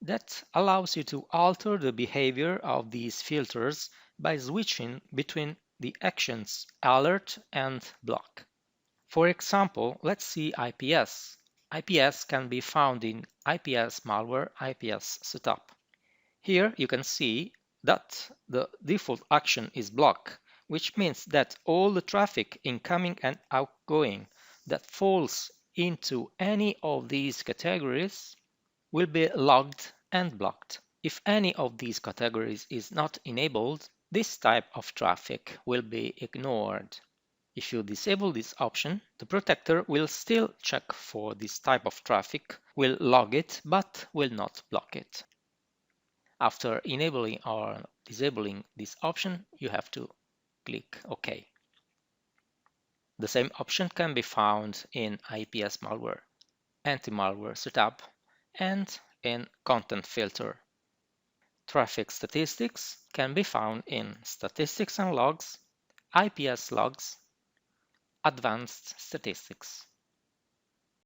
that allows you to alter the behavior of these filters by switching between the actions alert and block. For example, let's see IPS. IPS can be found in IPS malware IPS setup. Here you can see that the default action is block, which means that all the traffic incoming and outgoing that falls into any of these categories will be logged and blocked. If any of these categories is not enabled, this type of traffic will be ignored. If you disable this option, the protector will still check for this type of traffic, will log it, but will not block it. After enabling or disabling this option, you have to click OK. The same option can be found in IPS malware, anti-malware setup, and in content filter. Traffic statistics can be found in Statistics and Logs, IPS Logs, Advanced Statistics.